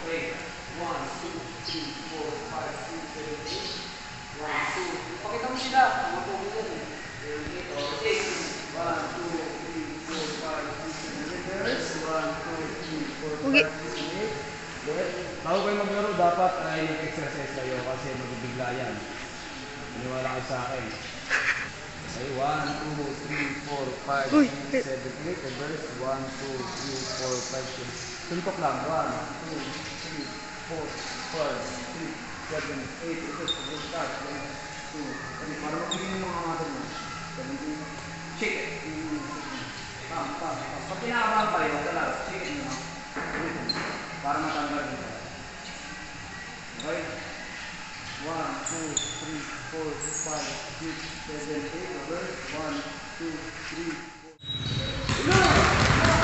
Okay. 1, 2, 3, 4, 5, 6, 7, 8. 1, 2. Pakita mo sila. Mga pogi yan eh. 1, 2, 3, 4, 5, 6, 7, 8. 1, 2, 3, 4, 5, 6, 7, 8. Bago kayo maglaro, dapat ay nag-exercise kayo kasi magbibigla yan. Iniwala kayo sa akin. Okay, 1, 2, 3, 4, 5, 6, 7, 8. Reverse. 1, 2, 3, 4, 5, 6. Suntok lang. 1, 2, 3, 4, 5, 6, 7, 8. Ito, start. 1, 2, 3. Para magiging yung mga natin mo. 17. Shake it. Pam. Pag pinakabahan kayo, talaga, shake it nyo. Para matanggal nyo. Okay? 1, 2, 3, 4, 5, 6, 7, 8. Reverse. 1, 2, 3, 4.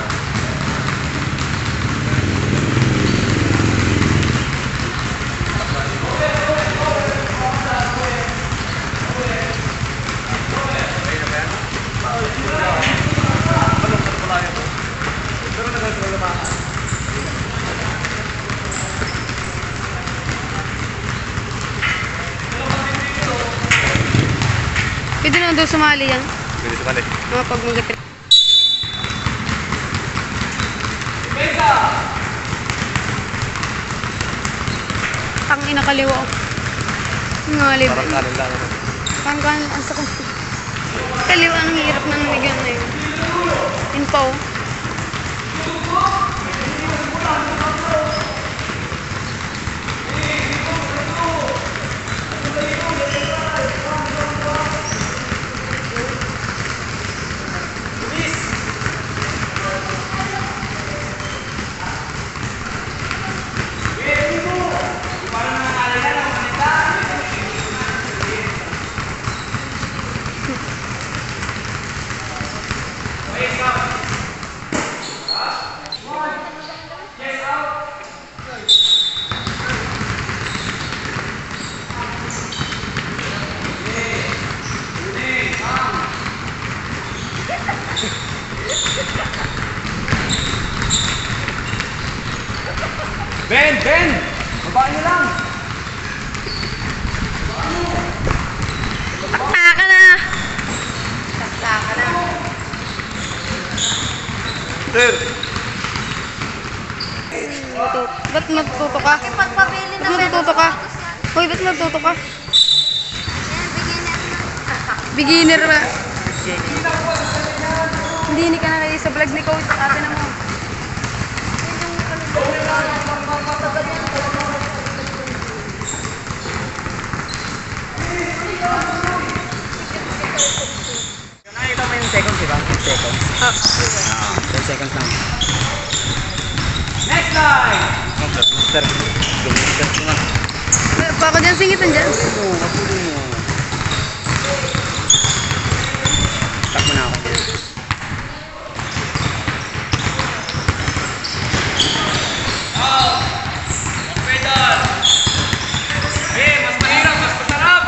daw sumali yan. Pwede sumali. Mga pag mag-trip. Pesa! Ang inakaliwa. Nga libre. Parang kanin lang naman. Parang kanin. Ang sakit. Kaliwa ang hirap ng bigyan na yun. Info. Ben! Ben! Babaan nyo lang! Saka na! Saka na. Sir! Ba't matututo ka? Pagpabili Ba't matututo ka? Hoy, ba't matututo ka? Beginner ba? Hindi ka na kayo sa vlog ni Coach. Sabi na mo. Nakita mo yung seconds, diba? 10 seconds. 10 seconds lang. Next line! Sir! Sir ko nga. Pa ako dyan, singitan dyan. Mapulong mo. Tap mo na ako. Mas mahirap, mas masarap!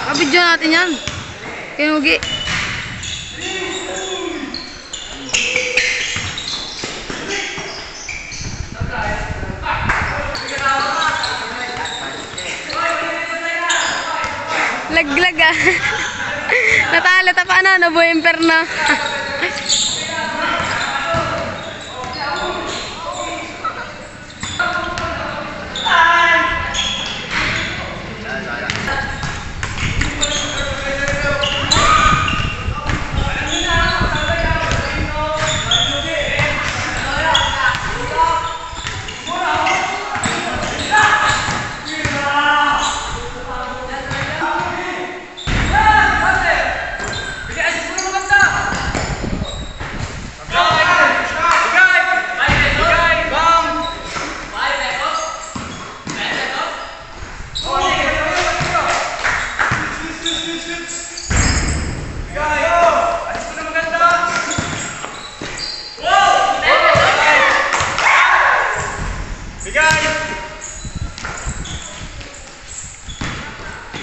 Kabidyo natin yan. Kinugi. Laglag ah. Natalo ta pa na, nabuemper na.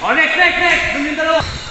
Oh, next! Doon yung dalawa!